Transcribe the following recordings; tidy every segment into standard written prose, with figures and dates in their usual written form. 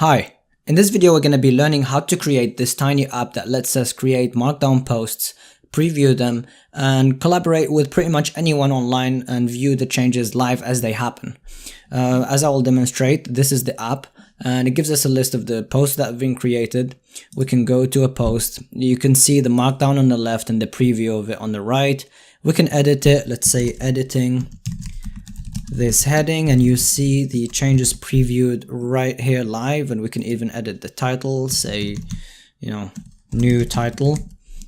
Hi, in this video we're going to be learning how to create this tiny app that lets us create Markdown posts, preview them, and collaborate with pretty much anyone online and view the changes live as they happen. As I will demonstrate, this is the app and it gives us a list of the posts that have been created. We can go to a post, you can see the Markdown on the left and the preview of it on the right. We can edit it, let's say editing this heading, and you see the changes previewed right here live, and we can even edit the title, say, new title,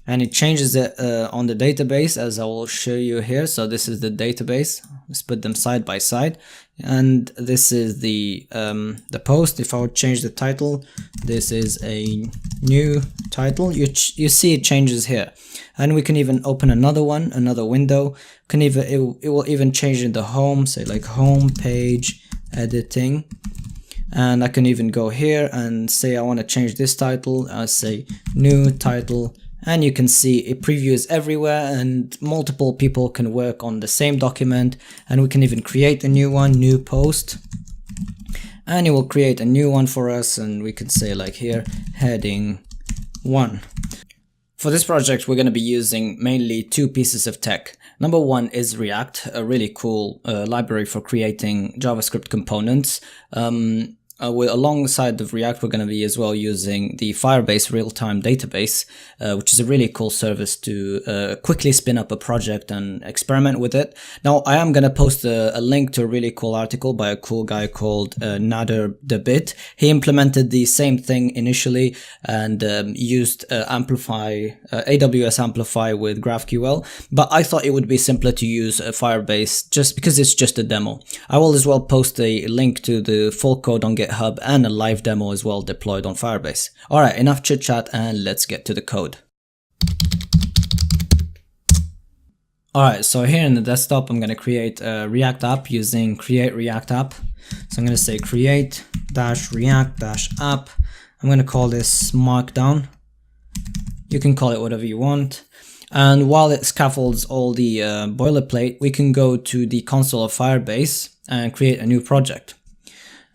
and it changes it on the database as I will show you here. So this is the database. Let's put them side by side, and this is the post. If I would change the title, this is a new title. You see it changes here, and we can even open another one, another window. Can even it will even change in the home, say like home page editing, and I can even go here and say I want to change this title. I say new title. And you can see it previews everywhere and multiple people can work on the same document, and we can even create a new one, new post, and it will create a new one for us, and we can say like here heading 1. For this project we're going to be using mainly two pieces of tech. Number one is React, a really cool library for creating JavaScript components. Alongside of React, we're going to be as well using the Firebase real-time database, which is a really cool service to quickly spin up a project and experiment with it. Now, I am going to post a link to a really cool article by a cool guy called Nader Dabit. He implemented the same thing initially and used AWS Amplify with GraphQL, but I thought it would be simpler to use Firebase just because it's just a demo. I will as well post a link to the full code on GitHub and a live demo as well deployed on Firebase. Alright, enough chit chat and let's get to the code. Alright, so here in the desktop I'm going to create a React app using create React app. So I'm going to say create -react-app. I'm going to call this Markdown. You can call it whatever you want. And while it scaffolds all the boilerplate, we can go to the console of Firebase and create a new project.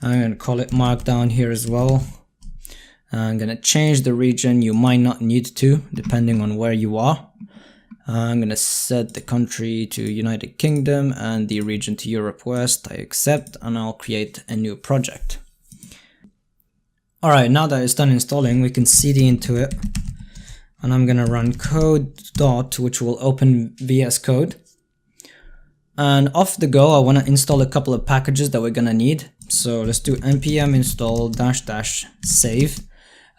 I'm going to call it Markdown here as well. I'm going to change the region. You might not need to, depending on where you are. I'm going to set the country to United Kingdom and the region to Europe West. I accept, and I'll create a new project. Alright, now that it's done installing, we can cd into it. And I'm going to run code dot, which will open VS Code. And off the go, I want to install a couple of packages that we're going to need. So let's do npm install --save.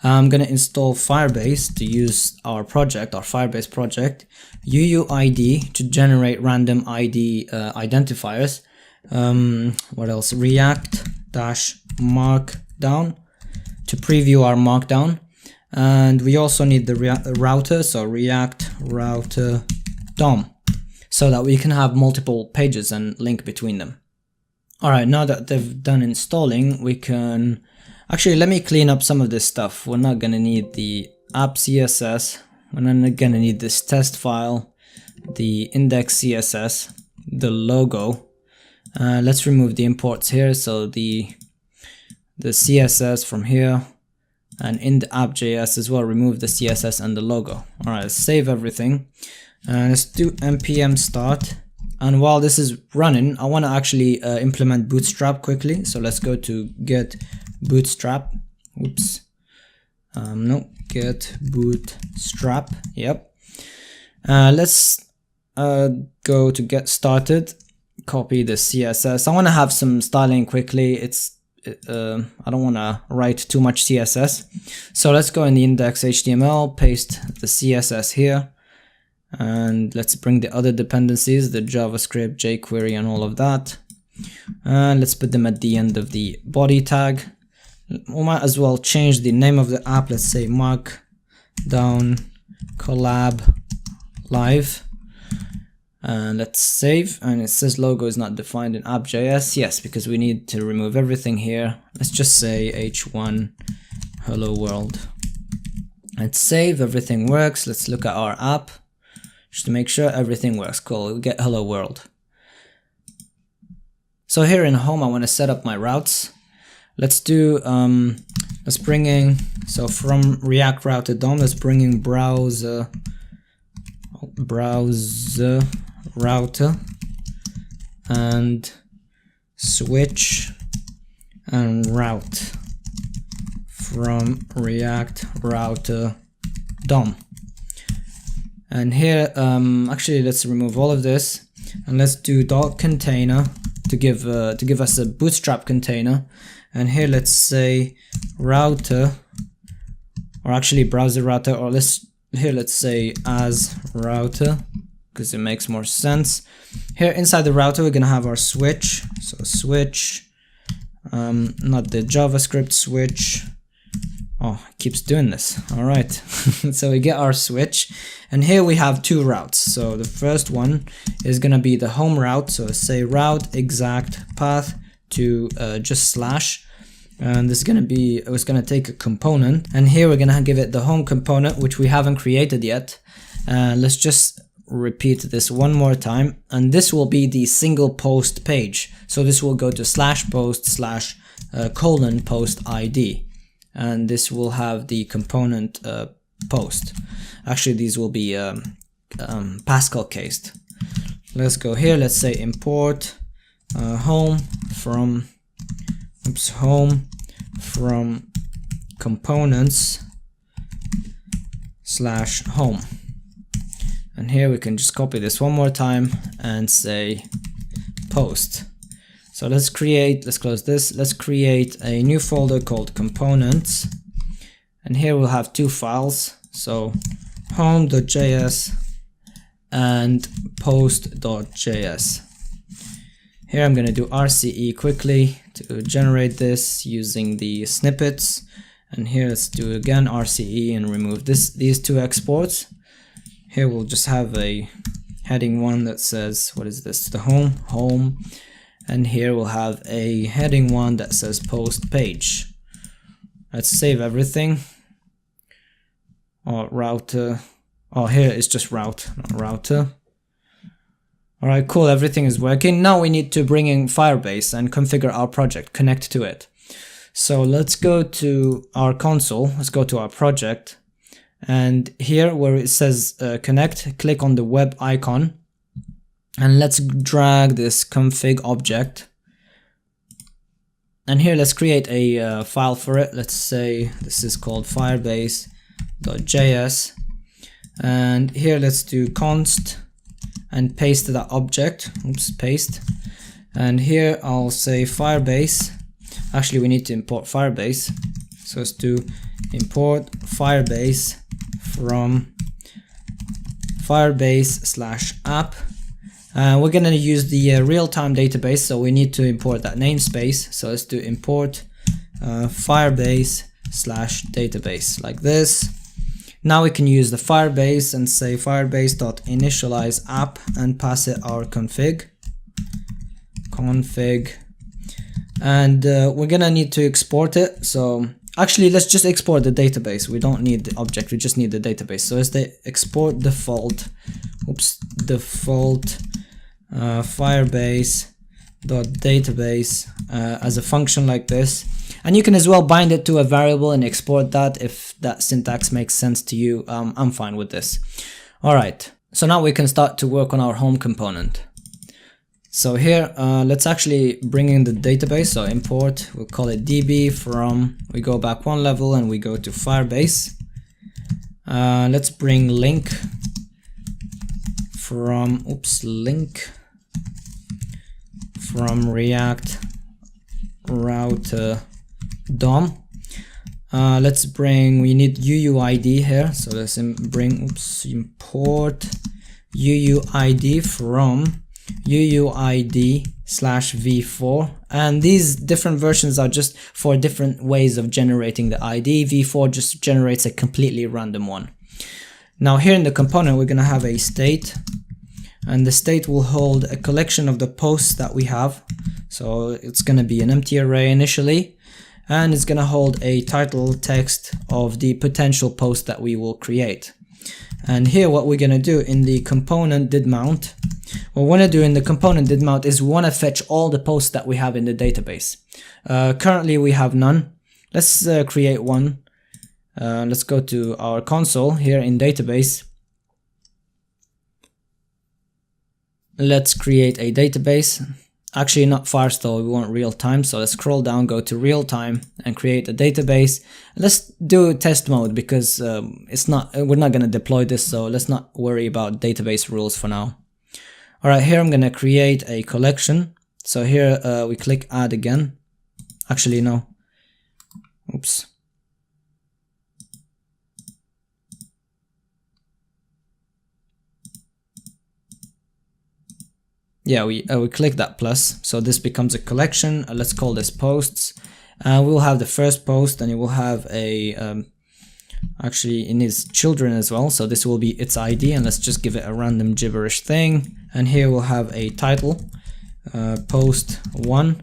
I'm going to install Firebase to use our project, our Firebase project, UUID to generate random ID identifiers. What else? React-markdown to preview our Markdown. And we also need the router, so React router DOM, so that we can have multiple pages and link between them. Alright, now that they've done installing, we can... Actually, let me clean up some of this stuff. We're not going to need the app CSS. We're not going to need this test file, the index CSS, the logo. Let's remove the imports here. So the CSS from here, and in the app.js as well, remove the CSS and the logo. Alright, let's save everything. Let's do npm start. And while this is running, I want to actually implement Bootstrap quickly. So let's go to get Bootstrap. Oops. No, get Bootstrap. Yep. Let's go to get started. Copy the CSS. I want to have some styling quickly. I don't want to write too much CSS. So let's go in the index HTML, paste the CSS here. And let's bring the other dependencies, the JavaScript, jQuery, and all of that. And let's put them at the end of the body tag. We might as well change the name of the app. Let's say Markdown Collab Live. And let's save. And it says logo is not defined in app.js. Yes, because we need to remove everything here. Let's just say h1 hello world. Let's save. Everything works. Let's look at our app, just to make sure everything works. Cool, we'll get hello world. So here in home, I want to set up my routes. Let's do let's bring in, so from React router DOM, let's bring in browser router and switch and route from React router DOM. And here, actually, let's remove all of this and let's do .container to give us a Bootstrap container. And here, let's say router, or actually browser router, or let's say as router, because it makes more sense. Here inside the router, we're gonna have our switch. So switch, not the JavaScript switch. Oh, it keeps doing this. All right. So we get our switch, and here we have two routes. So the first one is gonna be the home route. So say route exact path to just slash, and this is gonna be, it's gonna take a component, and here we're gonna give it the home component, which we haven't created yet. Let's just repeat this one more time, and this will be the single post page. So this will go to /post/ colon post ID. And this will have the component post. Actually, these will be Pascal cased. Let's go here. Let's say import home from components /home. And here we can just copy this one more time and say post. So let's close this, let's create a new folder called components, and here we'll have two files, so home.js and post.js. Here I'm going to do RCE quickly to generate this using the snippets, and here let's do again RCE and remove these two exports. Here we'll just have a heading one that says, what is this, the home. And here we'll have a heading one that says post page. Let's save everything. Or router. Oh, here it's just route, not router. Alright, cool, everything is working. Now we need to bring in Firebase and configure our project, connect to it. So let's go to our console, let's go to our project. And here where it says connect, click on the web icon. And let's drag this config object, and here let's create a file for it. Let's say this is called firebase.js, and here let's do const and paste that object. Oops, paste. And here I'll say Firebase. Actually, we need to import Firebase, so let's do import Firebase from Firebase/app. We're going to use the real-time database, so we need to import that namespace. So let's do import Firebase/database like this. Now we can use the Firebase and say firebase.initializeApp and pass it our config. And we're going to need to export it. So actually, let's just export the database. We don't need the object, we just need the database. So let's export default Firebase.database as a function like this, and you can as well bind it to a variable and export that if that syntax makes sense to you. I'm fine with this. Alright, so now we can start to work on our home component. So here let's actually bring in the database. So import, we'll call it db from, we go back one level and we go to Firebase. Let's bring link from React router DOM. Let's bring, we need UUID here, so let's import UUID from UUID/v4, and these different versions are just for different ways of generating the ID. v4 just generates a completely random one. Now here in the component, we're going to have a state, and the state will hold a collection of the posts that we have. So it's going to be an empty array initially, and it's going to hold a title text of the potential post that we will create. And here what we're going to do in the component did mount, what we want to do in the component did mount is we want to fetch all the posts that we have in the database. Currently we have none. Let's create one. Let's go to our console here in database. Let's create a database. Actually, not Firestore, we want real time. So let's scroll down, go to real time and create a database. Let's do test mode because we're not going to deploy this. So let's not worry about database rules for now. All right, here I'm going to create a collection. So here we click add again. Actually, no. Oops. Yeah, we click that plus, so this becomes a collection. Let's call this posts. We'll have the first post, and it will have a actually it needs children as well, so this will be its ID, and let's just give it a random gibberish thing. And here we'll have a title, post 1,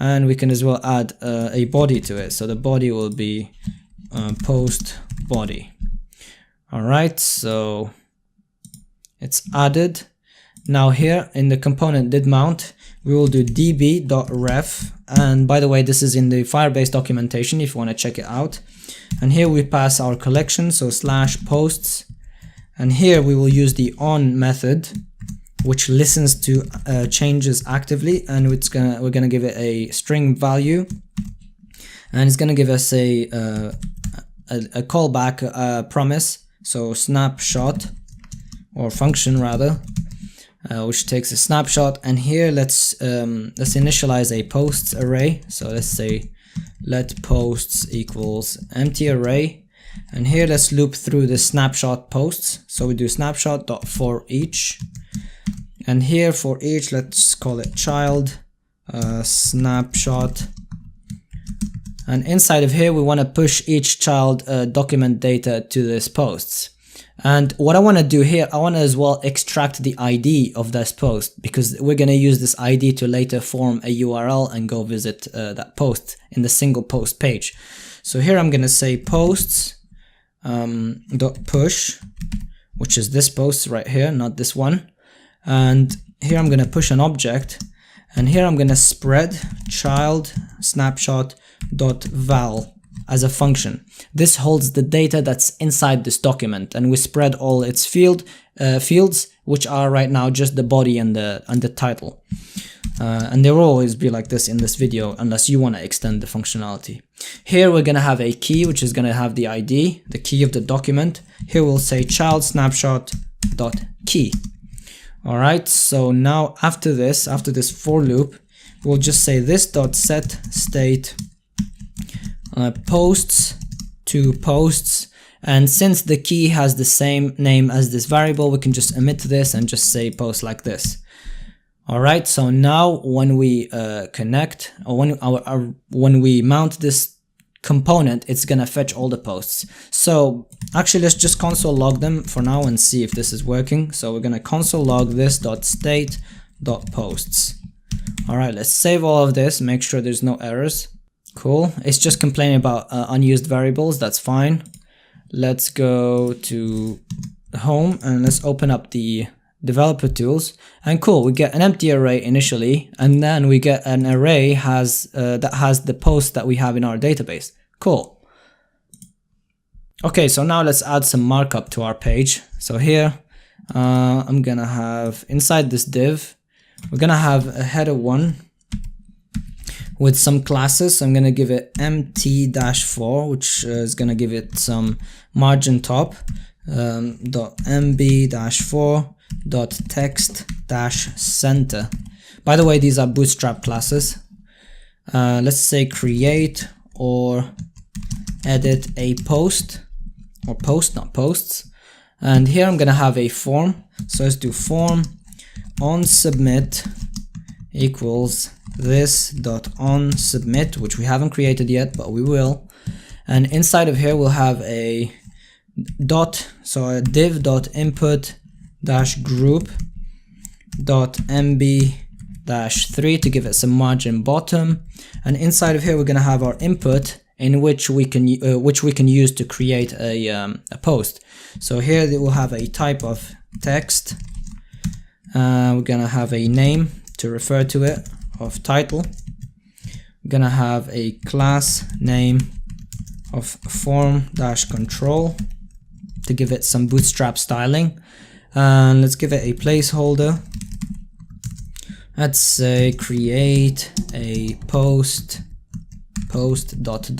and we can as well add a body to it. So the body will be post body. All right, so it's added. Now here in the component did mount, we will do db.ref, and by the way, this is in the Firebase documentation if you want to check it out. And here we pass our collection, so /posts, and here we will use the on method, which listens to changes actively, and we're gonna give it a string value, and it's gonna give us a callback promise, so snapshot, or function rather. Which takes a snapshot, and here let's initialize a posts array. So let's say let posts equals empty array, and here let's loop through the snapshot posts. So we do snapshot.for each, and here for each let's call it child snapshot, and inside of here we want to push each child document data to this posts. And what I want to do here, I want to as well extract the ID of this post, because we're going to use this ID to later form a URL and go visit that post in the single post page. So here I'm going to say posts dot push, which is this post right here, not this one. And here I'm going to push an object, and here I'm going to spread child snapshot dot val as a function. This holds the data that's inside this document, and we spread all its fields, which are right now just the body and the title. And they will always be like this in this video unless you want to extend the functionality. Here we're going to have a key, which is going to have the ID, the key of the document. Here we'll say child snapshot dot key. All right, so now after this for loop, we'll just say this dot set state posts to posts, and since the key has the same name as this variable, we can just omit this and just say post like this. All right, so now when we connect, or when we mount this component, it's gonna fetch all the posts. So actually let's just console log them for now and see if this is working. So we're gonna console log this dot state dot posts. All right, let's save all of this, make sure there's no errors. Cool, it's just complaining about unused variables, that's fine. Let's go to home and let's open up the developer tools, and cool, we get an empty array initially, and then we get an array that has the post that we have in our database. Cool. Okay, so now let's add some markup to our page. So here I'm gonna have inside this div, we're gonna have a header 1 with some classes. So I'm gonna give it mt-4, which is gonna give it some margin top, .mb-4 .text -center. By the way, these are Bootstrap classes. Let's say create or edit a post, or post, not posts. And here I'm gonna have a form. So let's do form on submit equals this dot on submit, which we haven't created yet, but we will. And inside of here we'll have a dot, so a div dot input dash group dot mb dash 3 to give it some margin bottom. And inside of here we're gonna have our input, in which we can use to create a post. So here they will have a type of text. We're gonna have a name to refer to it of title. we're gonna have a class name of form-control to give it some Bootstrap styling, and let's give it a placeholder. Let's say create a post dot,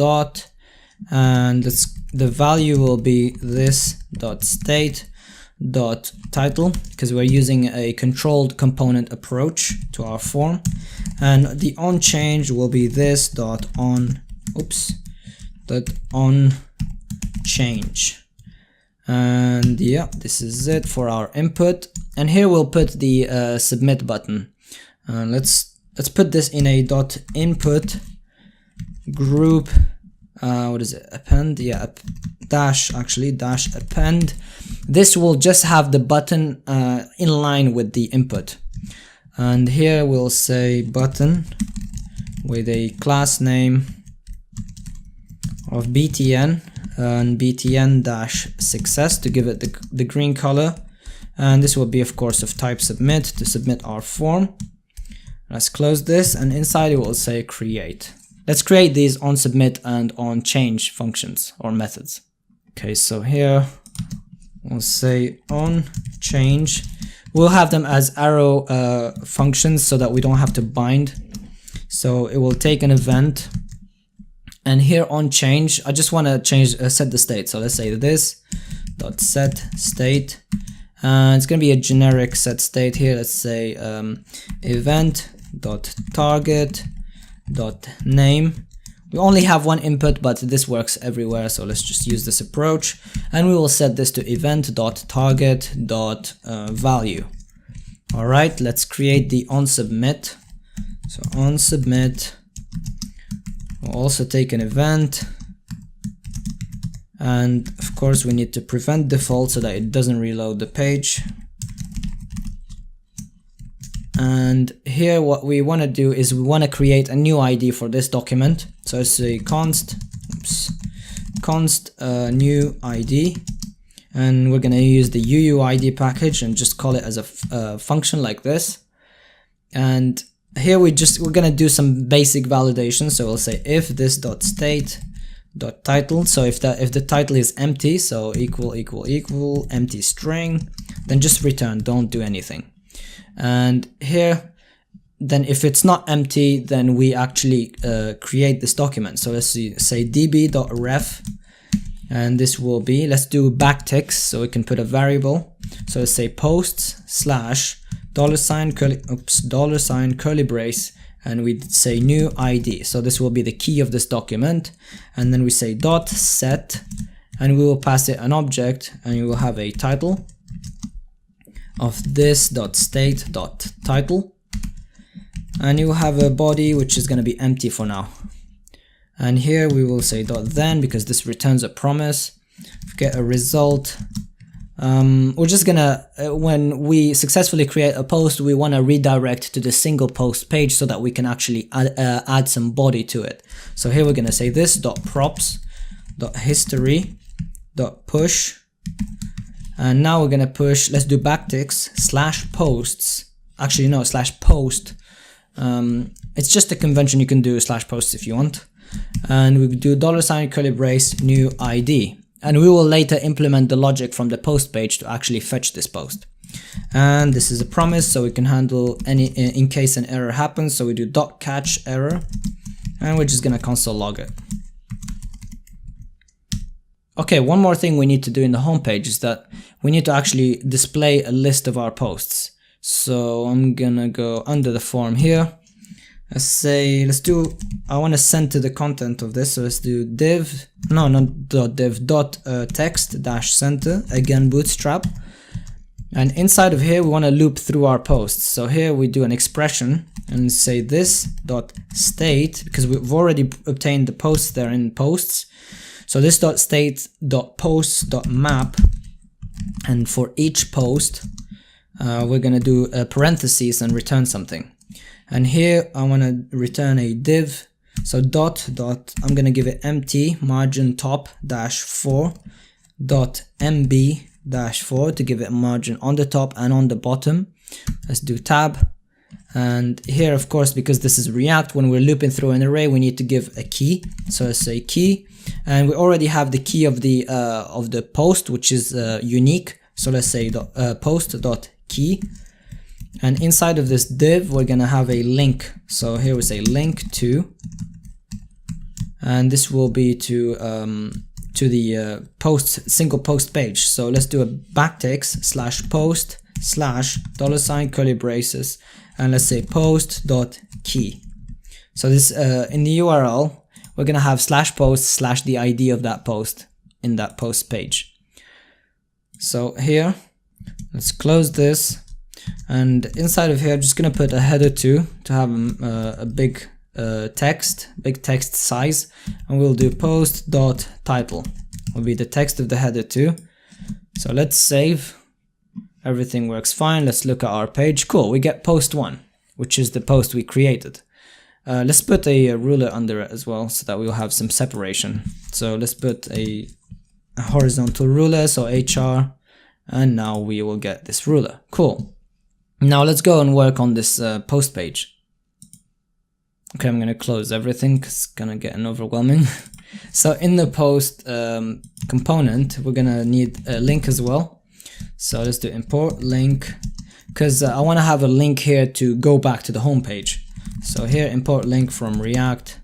and the value will be this dot state dot title, because we're using a controlled component approach to our form, and the on change will be this dot on change. And yeah, this is it for our input, and here we'll put the submit button. Let's put this in a dot input group, what is it, append, yeah, dash append. This will just have the button in line with the input, and here we'll say button with a class name of btn and btn-success to give it the green color, and this will be of course of type submit to submit our form. Let's close this, and inside it will say create. Let's create these on submit and on change functions or methods. Okay, so here we'll say on change. We'll have them as arrow functions so that we don't have to bind. So it will take an event, and here on change, I just want to change set the state. So let's say this dot set state, and it's going to be a generic set state here. Let's say event dot target dot name. We only have one input, but this works everywhere, so let's just use this approach, and we will set this to event dot target dot value. All right, let's create the on submit. So on submit, we'll also take an event, and of course we need to prevent default so that it doesn't reload the page. And here what we want to do is we want to create a new ID for this document. So it's a const new ID, and we're going to use the UUID package and just call it as a function like this. And here we're going to do some basic validation. So we'll say if this dot state dot title. So if the title is empty, so equal empty string, then just return, don't do anything. And here, then if it's not empty, then we actually create this document. So let's say db.ref, and this will be, let's do backticks so we can put a variable. So let's say posts slash $ curly brace, and we say new ID. So this will be the key of this document, and then we say dot set, and we will pass it an object, and you will have a title of this dot state dot title, and you will have a body which is going to be empty for now. And here we will say dot then, because this returns a promise. Get a result. We're just gonna when we successfully create a post, we want to redirect to the single post page so that we can actually add some body to it. So here we're gonna say this dot props dot history dot push. And now we're gonna push, let's do backticks slash posts. Actually no, slash post. It's just a convention, you can do slash posts if you want. And we do $ curly brace new ID. And we will later implement the logic from the post page to actually fetch this post. And this is a promise, so we can handle any in case an error happens. So we do dot catch error, and we're just gonna console log it. Okay, one more thing we need to do in the home page is that we need to actually display a list of our posts. So I'm gonna go under the form here. Let's say, I want to send to the content of this. So let's do div, no, not dot div, dot text dash center, again Bootstrap. And inside of here, we want to loop through our posts. So here we do an expression and say this dot state, because we've already obtained the posts there in posts. So this dot state dot posts dot map, and for each post, we're gonna do a parentheses and return something. And here I want to return a div. So dot, I'm gonna give it empty margin top dash 4 dot mb dash 4 to give it a margin on the top and on the bottom. Let's do tab, And here, of course, because this is React, when we're looping through an array, we need to give a key. So let's say key, and we already have the key of the post, which is unique. So let's say post.key, and inside of this div, we're gonna have a link. So here we say link to, and this will be to the single post page. So let's do a backticks / post / curly braces, and let's say post.key. So this in the URL, we're gonna have /post / the ID of that post in that post page. So here, let's close this, and inside of here, I'm just gonna put a header 2 to have a big text size, and we'll do post.title will be the text of the header 2. So let's save. Everything works fine. Let's look at our page. Cool, we get post 1, which is the post we created. Let's put a ruler under it as well, so that we'll have some separation. So let's put a horizontal ruler, so HR, and now we will get this ruler. Cool. Now let's go and work on this post page. Okay, I'm gonna close everything because it's gonna get overwhelming. So in the post component, we're gonna need a link as well. So let's do import link, because I want to have a link here to go back to the home page. So here, import link from React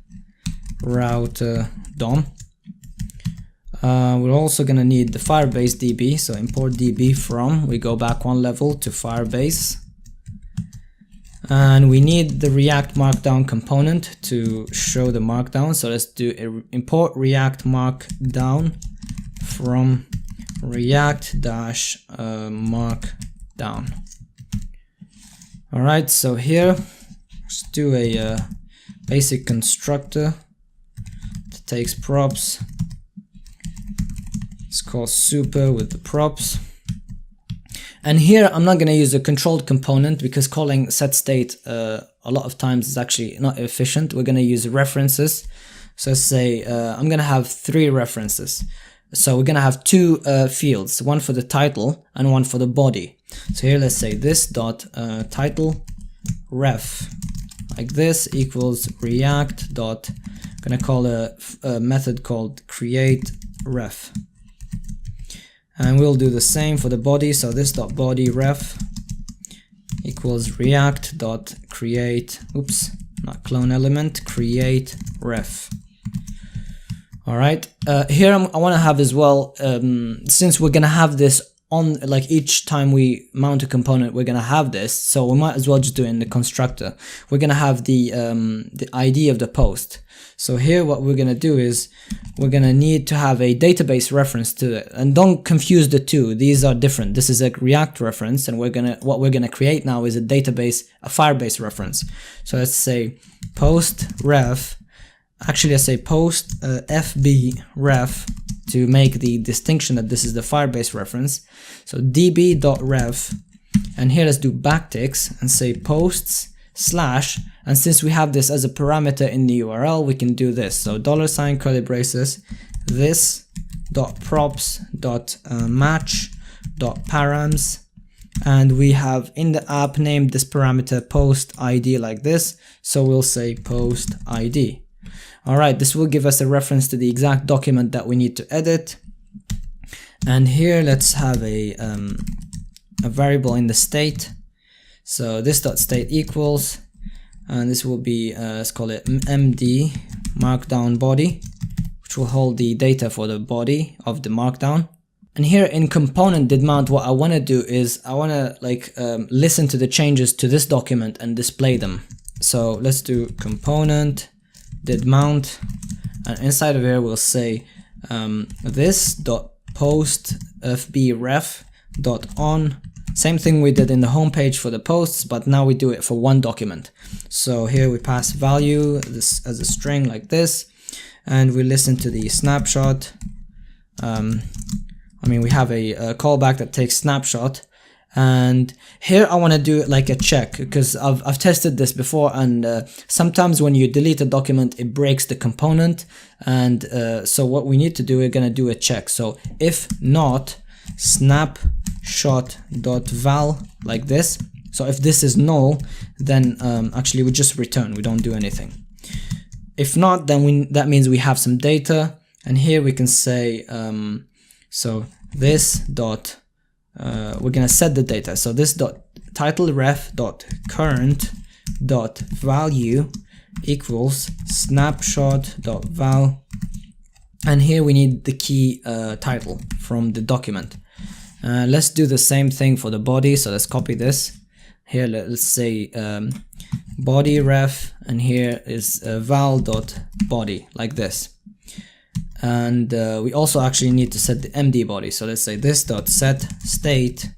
router DOM. We're also going to need the Firebase DB, so import DB from, we go back one level to Firebase. And we need the React Markdown component to show the Markdown. So let's do import React Markdown from React-Markdown. Alright, so here, let's do a basic constructor that takes props. It's called super with the props. And here I'm not going to use a controlled component because calling set state a lot of times is actually not efficient. We're going to use references. So let's say I'm going to have 3 references. So we're going to have 2 fields, one for the title and one for the body. So here let's say this dot title ref like this equals react dot, I'm going to call a method called create ref. And we'll do the same for the body. So this dot body ref equals react dot create, oops, not clone element, create ref. Alright, here I want to have as well, since we're going to have this on, like each time we mount a component, we're going to have this. So we might as well just do it in the constructor. We're going to have the ID of the post. So here what we're going to do is we're going to need to have a database reference to it. And don't confuse the two. These are different. This is a React reference, and what we're going to create now is a database, a Firebase reference. So let's say post ref. Actually, I say post fb ref to make the distinction that this is the Firebase reference. So db.ref, and here let's do backticks and say posts slash, and since we have this as a parameter in the URL, we can do this. So $ curly braces, this dot props dot match dot params, and we have in the app named this parameter post ID like this. So we'll say post ID. Alright, this will give us a reference to the exact document that we need to edit. And here let's have a variable in the state. So this dot state equals, and this will be, let's call it MD markdown body, which will hold the data for the body of the markdown. And here in component did mount, what I want to do is I want to listen to the changes to this document and display them. So let's do component did mount, and inside of here we'll say this dot post fb ref dot on, same thing we did in the home page for the posts, but now we do it for one document. So here we pass value this as a string like this, and we listen to the snapshot. We have a callback that takes snapshot. And here I want to do it like a check, because I've tested this before, and sometimes when you delete a document it breaks the component, and so what we need to do, we're going to do a check. So if not snapshot.val like this, So if this is null, then actually we just return, we don't do anything. If not, then that means we have some data, and here we can say so this dot we're gonna set the data. So this dot title ref dot current dot value equals snapshot dot val, and here we need the key title from the document. Let's do the same thing for the body. So let's copy this. Here let's say body ref, and here is val dot body, like this. And we also actually need to set the MD body. So let's say this dot set state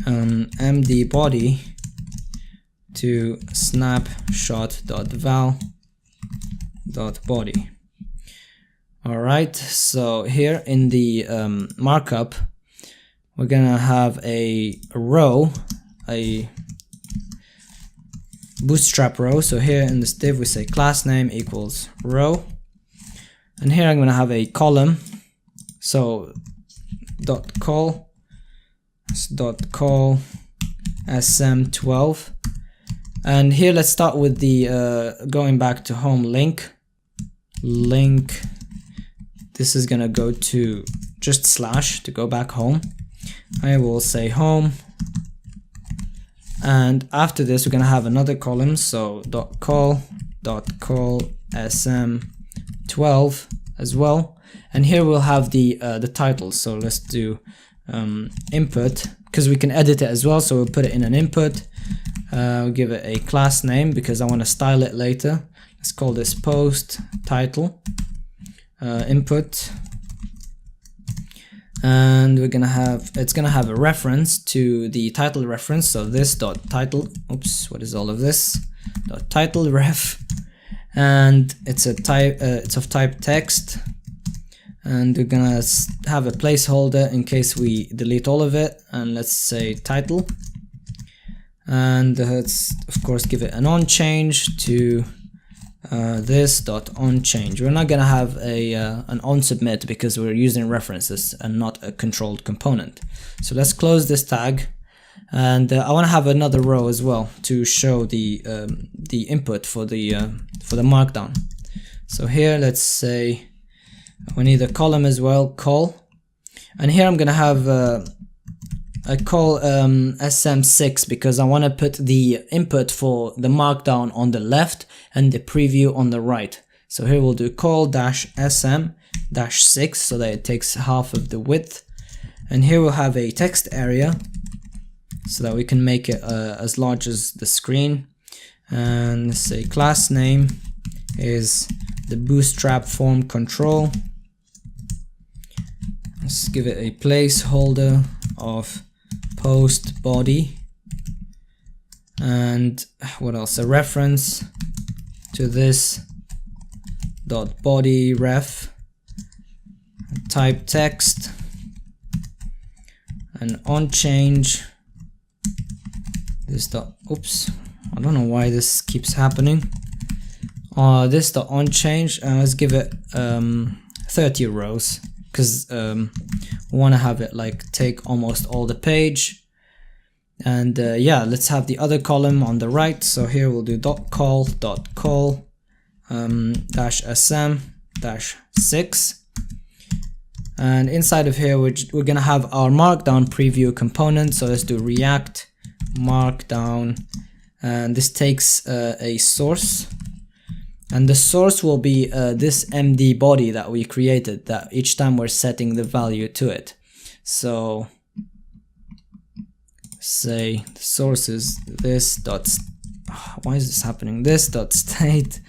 MD body to snapshot dot val dot body. All right, so here in the markup, we're gonna have a row, a Bootstrap row. So here in this div we say class name equals row, and here I'm gonna have a column. So dot call sm12, and here let's start with the going back to home link. This is gonna go to just slash to go back home. I will say home, and after this we're gonna have another column. So dot call sm12 as well, and here we'll have the title. So let's do input, because we can edit it as well. So we'll put it in an input. We'll give it a class name because I want to style it later. Let's call this post title input, and we're gonna have, it's gonna have a reference to the title reference. So this dot title, oops, what is all of this? Dot title ref, and it's a type, it's of type text, and we're gonna have a placeholder in case we delete all of it, and let's say title, and let's of course give it an on change to this dot on change. We're not gonna have a an on submit because we're using references and not a controlled component. So let's close this tag, and I want to have another row as well to show the input for the markdown. So here let's say we need a column as well, call, and here I'm gonna have I call SM6 because I want to put the input for the markdown on the left and the preview on the right. So here we'll do call dash SM-6 so that it takes half of the width, and here we'll have a text area so that we can make it as large as the screen, and let's say class name is the Bootstrap form control. Let's give it a placeholder of post body, and what else, a reference to this dot body ref, type text, and on change this dot, oops, I don't know why this keeps happening, this dot on change, and let's give it 30 rows because we want to have it like take almost all the page. And yeah, let's have the other column on the right. So here we'll do dot call dash sm-6, and inside of here we're gonna have our markdown preview component. So let's do react markdown, and this takes a source, and the source will be this MD body that we created, that each time we're setting the value to it. So say the source is this dot, why is this happening, this dot state,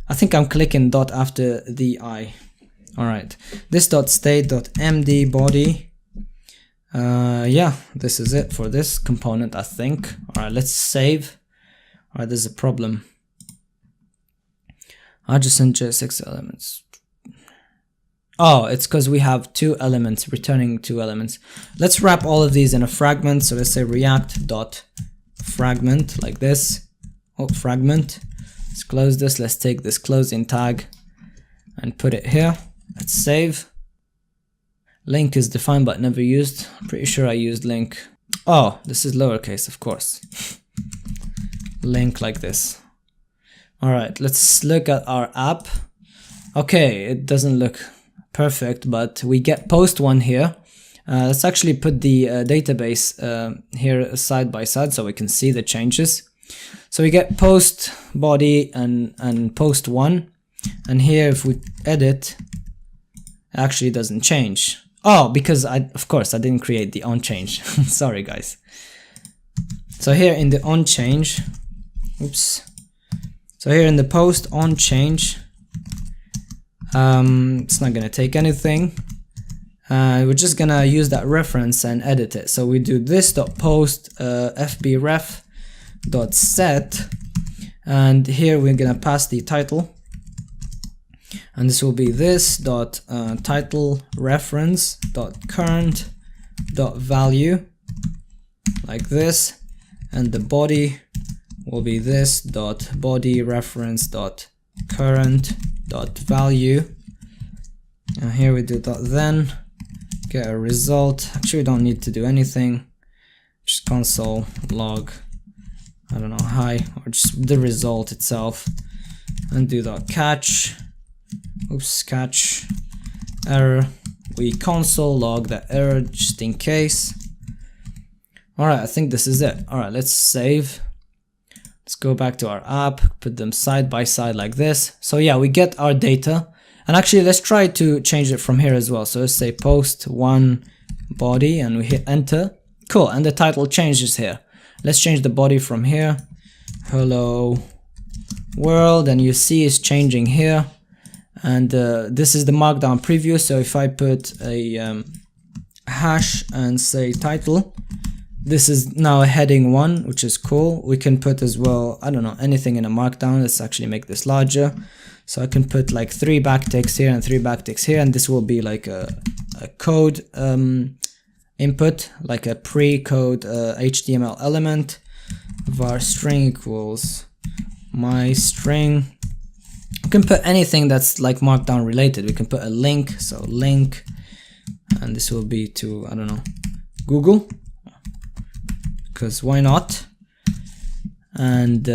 I think I'm clicking dot after the I. All right, this dot state dot MD body. Yeah, this is it for this component, I think. All right, let's save. All right, there's a problem. Adjacent 6 elements. Oh, it's because we have 2 elements, returning 2 elements. Let's wrap all of these in a fragment. So let's say react dot fragment, like this. Oh, fragment. Let's close this. Let's take this closing tag and put it here. Let's save. Link is defined but never used. I'm pretty sure I used link. Oh, this is lowercase, of course. Link like this. All right, let's look at our app. Okay, it doesn't look perfect, but we get post one here. Let's actually put the database here side by side so we can see the changes. So we get post body and post one, and here if we edit, it actually doesn't change. Oh, because of course I didn't create the on change. Sorry guys. So here in the on change, oops. So here in the post on change, it's not gonna take anything. We're just gonna use that reference and edit it. So we do this.post fbref.set, and here we're gonna pass the title, and this will be this.title reference.current.value like this, and the body will be this.body reference.current.value, and here we do .then, get a result. Actually we don't need to do anything, just console log, I don't know, hi, or just the result itself, and do .catch, oops, catch error. We console log that error just in case. Alright, I think this is it. Alright, let's save. Let's go back to our app, put them side by side like this. So yeah, we get our data. And actually, let's try to change it from here as well. So let's say post one body, and we hit enter. Cool, and the title changes here. Let's change the body from here. Hello world, and you see it's changing here. And this is the Markdown preview. So if I put a hash and say title, this is now a heading 1, which is cool. We can put as well, I don't know, anything in a Markdown. Let's actually make this larger. So I can put like 3 backticks here and 3 backticks here, and this will be like a code input, like a pre-code HTML element. Var string equals my string. We can put anything that's like Markdown related. We can put a link, so link, and this will be to, I don't know, Google, because why not? And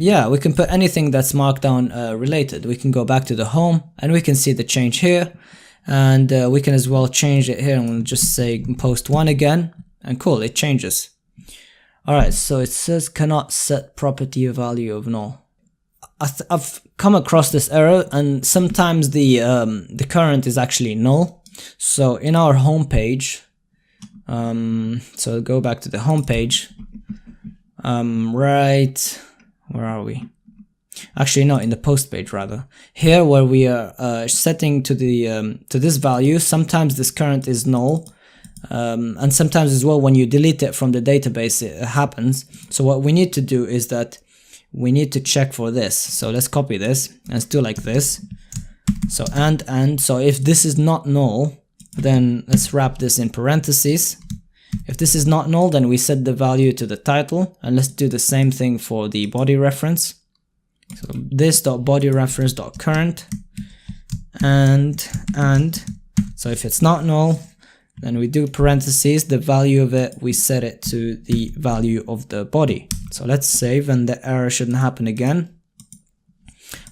yeah, we can put anything that's Markdown related. We can go back to the home, and we can see the change here, and we can as well change it here, and we'll just say post one again, and cool, it changes. Alright, so it says cannot set property value of null. I've come across this error, and sometimes the current is actually null. So in our home page, so go back to the home page. Right, where are we? Actually, no, in the post page rather. Here, where we are setting to the to this value, sometimes this current is null, and sometimes as well when you delete it from the database, it happens. So what we need to do is that we need to check for this. So let's copy this and let's do like this. So and so if this is not null, then let's wrap this in parentheses. If this is not null, then we set the value to the title, and let's do the same thing for the body reference. So this.bodyReference.current and so if it's not null, then we do parentheses, the value of it, we set it to the value of the body. So let's save, and the error shouldn't happen again.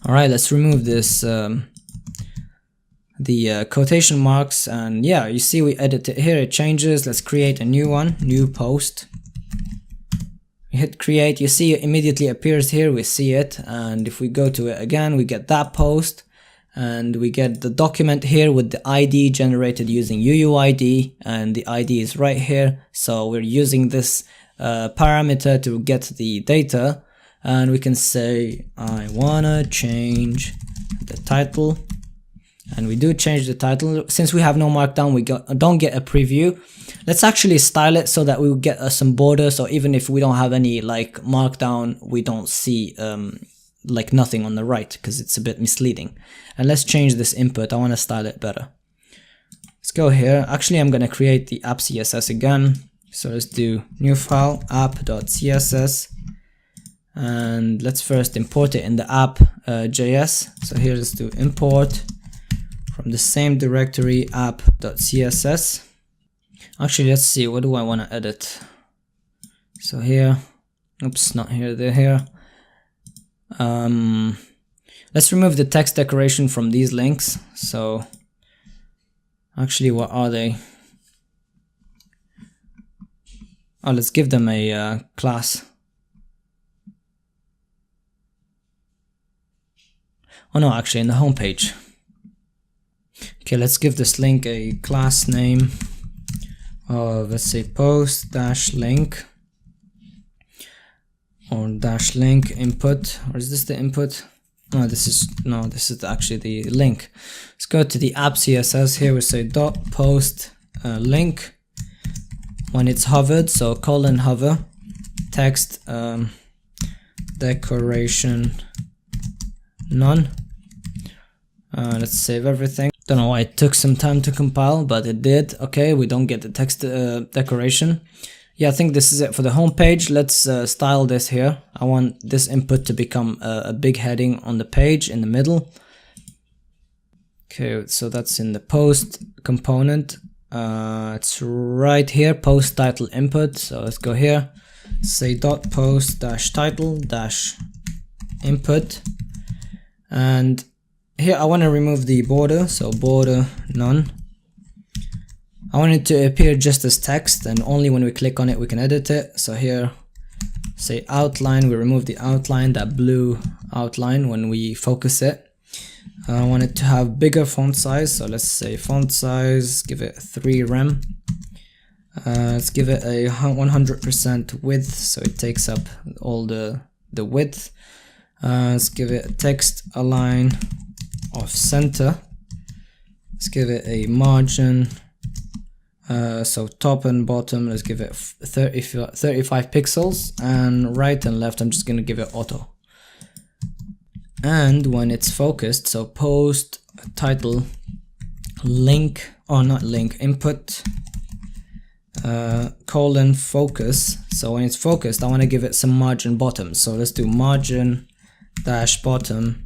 Alright, let's remove this the quotation marks, and yeah, you see we edit it here, it changes. Let's create a new one, new post. We hit create, you see it immediately appears here, we see it, and if we go to it again, we get that post, and we get the document here with the ID generated using UUID, and the ID is right here. So we're using this parameter to get the data, and we can say I wanna change the title. And we do change the title. Since we have no Markdown, we don't get a preview. Let's actually style it so that we will get some border. So even if we don't have any like Markdown, we don't see like nothing on the right, because it's a bit misleading. And let's change this input. I want to style it better. Let's go here. Actually, I'm going to create the app CSS again. So let's do new file app.css. And let's first import it in the app.js. So here let's do import from the same directory app.css. Actually, let's see, what do I want to edit? So here, oops, not here, they're here. Let's remove the text decoration from these links. So actually, what are they? Oh, let's give them a class. Oh no, actually in the home page. Okay, let's give this link a class name of, let's say, post-link or -link input. Or is this the input? No, this is actually the link. Let's go to the app CSS. Here we say dot post link when it's hovered, so :hover, text decoration none. Let's save everything. Don't know why it took some time to compile, but it did. Okay, we don't get the text decoration. Yeah, I think this is it for the home page. Let's style this here. I want this input to become a big heading on the page in the middle. Okay, so that's in the post component. It's right here, post title input. So let's go here, say dot post dash title dash input, and here I want to remove the border, so border none. I want it to appear just as text, and only when we click on it we can edit it. So here, say outline, we remove the outline, that blue outline when we focus it. I want it to have bigger font size, so let's say font size, give it 3 rem. Let's give it a 100% width, so it takes up all the width. Let's give it a text align of center. Let's give it a margin, so top and bottom, let's give it 35 pixels, and right and left I'm just going to give it auto. And when it's focused, so post title link, or not link, input :focus. So when it's focused, I want to give it some margin bottom, so let's do margin dash bottom,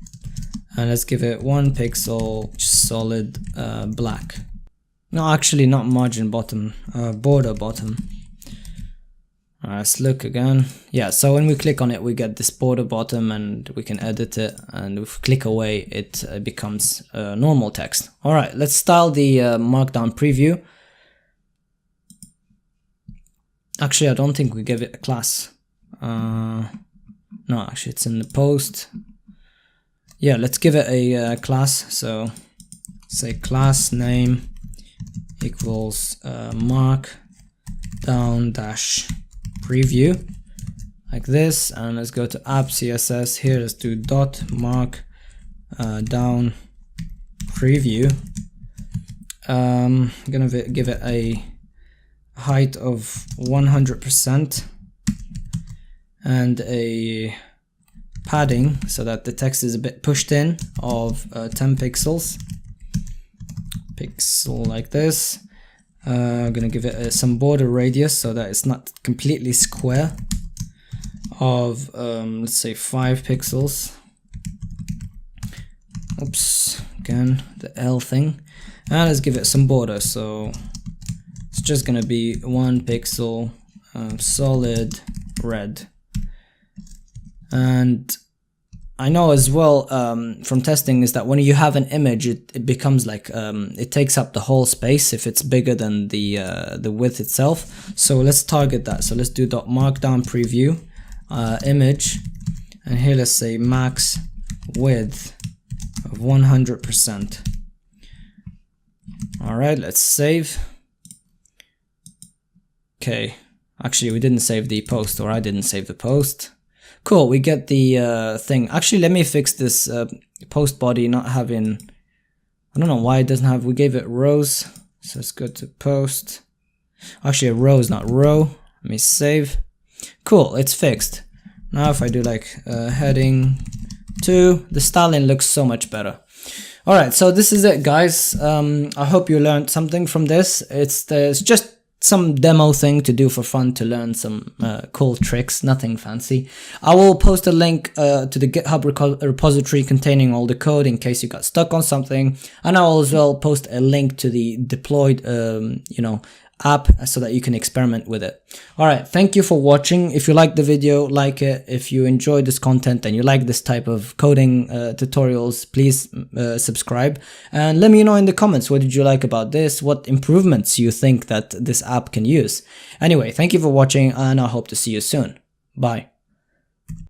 and let's give it 1 pixel solid black. No, actually not margin bottom, border bottom. Let's look again. Yeah, so when we click on it we get this border bottom, and we can edit it, and if we click away it becomes normal text. Alright, let's style the Markdown preview. Actually, I don't think we give it a class. No, actually it's in the post. Yeah, let's give it a class. So say class name equals markdown dash preview, like this, and let's go to app CSS. Here let's do dot markdown preview. I'm gonna give it a height of 100% and a padding so that the text is a bit pushed in of 10 pixels. Pixel like this. I'm gonna give it some border radius so that it's not completely square of let's say 5 pixels. Oops, again the L thing. And let's give it some border, so it's just gonna be 1 pixel solid red. And I know as well from testing is that when you have an image, it becomes like it takes up the whole space if it's bigger than the width itself. So let's target that. So let's do dot markdown preview image, and here let's say max width of 100%. All right, let's save. Okay, actually we didn't save the post, or I didn't save the post. Cool, we get the thing. Actually, let me fix this post body not having, I don't know why it doesn't have, we gave it rows. So let's go to post. Actually, rows, not row. Let me save. Cool, it's fixed. Now if I do like heading 2, the styling looks so much better. Alright, so this is it, guys. I hope you learned something from this. It's just some demo thing to do for fun, to learn some cool tricks, nothing fancy. I will post a link to the GitHub repository containing all the code in case you got stuck on something, and I will as well post a link to the deployed app so that you can experiment with it. Alright, thank you for watching. If you like the video, like it. If you enjoy this content and you like this type of coding tutorials, please subscribe and let me know in the comments what did you like about this, what improvements you think that this app can use. Anyway, thank you for watching and I hope to see you soon. Bye.